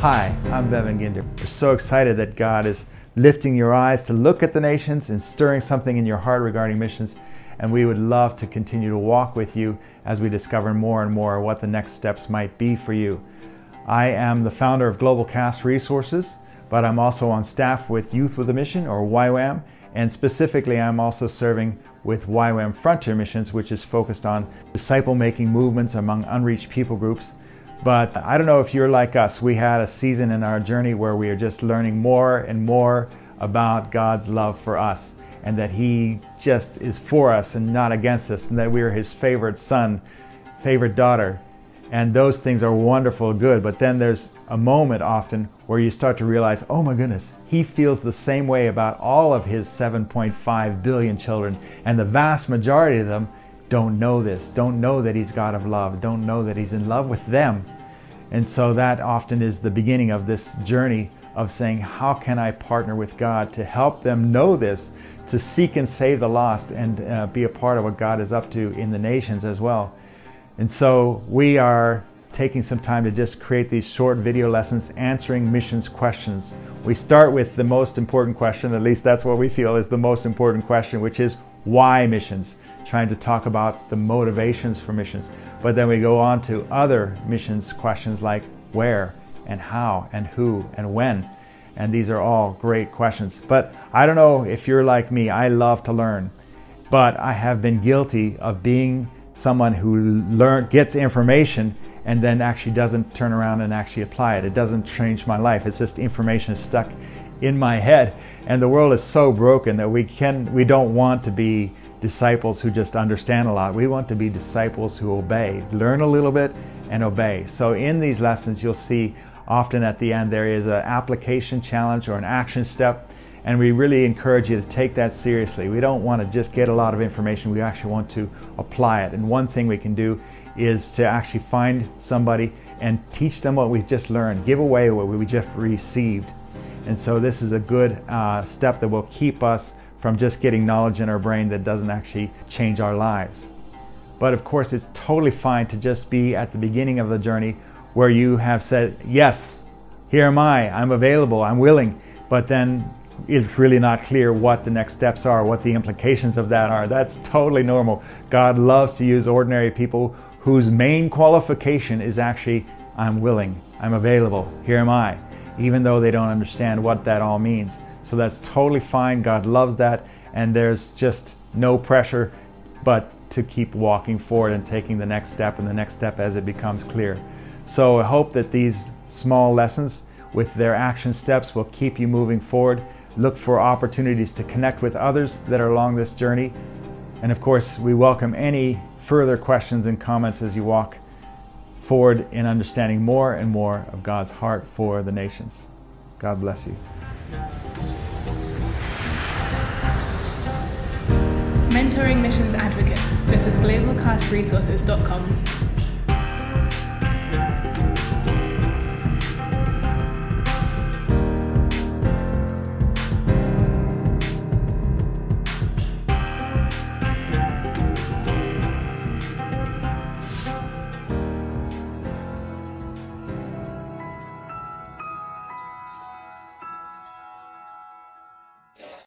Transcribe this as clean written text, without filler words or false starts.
Hi, I'm Bevan Ginder. We're so excited that God is lifting your eyes to look at the nations and stirring something in your heart regarding missions. And we would love to continue to walk with you as we discover more and more what the next steps might be for you. I am the founder of Global Cast Resources, but I'm also on staff with Youth with a Mission, or YWAM, and specifically I'm also serving with YWAM Frontier Missions, which is focused on disciple-making movements among unreached people groups. But I don't know if you're like us. We had a season in our journey where we are just learning more and more about God's love for us, and that He just is for us and not against us, and that we are His favorite son, favorite daughter. And those things are wonderful, good, but then there's a moment often where you start to realize, oh my goodness, He feels the same way about all of His 7.5 billion children, and the vast majority of them don't know this, don't know that He's God of love, don't know that He's in love with them. And so that often is the beginning of this journey of saying, how can I partner with God to help them know this, to seek and save the lost, and be a part of what God is up to in the nations as well. And so we are taking some time to just create these short video lessons answering missions questions. We start with the most important question, at least that's what we feel is the most important question, which is why missions? Trying to talk about the motivations for missions. But then we go on to other missions questions like where and how and who and when. And these are all great questions. But I don't know if you're like me, I love to learn. But I have been guilty of being someone who gets information and then actually doesn't turn around and actually apply it. It doesn't change my life. It's just information stuck in my head. And the world is so broken that we don't want to be disciples who just understand a lot. We want to be disciples who obey, learn a little bit and obey. So in these lessons, you'll see often at the end there is an application challenge or an action step. And we really encourage you to take that seriously. We don't want to just get a lot of information. We actually want to apply it. And one thing we can do is to actually find somebody and teach them what we've just learned, give away what we just received. And so this is a good step that will keep us from just getting knowledge in our brain that doesn't actually change our lives. But of course, it's totally fine to just be at the beginning of the journey where you have said, yes, here am I'm available, I'm willing, but then it's really not clear what the next steps are, what the implications of that are. That's totally normal. God loves to use ordinary people whose main qualification is actually, I'm willing, I'm available, here am I, even though they don't understand what that all means. So that's totally fine. God loves that, and there's just no pressure but to keep walking forward and taking the next step and the next step as it becomes clear. So I hope that these small lessons with their action steps will keep you moving forward. Look for opportunities to connect with others that are along this journey. And of course, we welcome any further questions and comments as you walk forward in understanding more and more of God's heart for the nations. God bless you. Mentoring Missions Advocates. This is globalcastresources.com.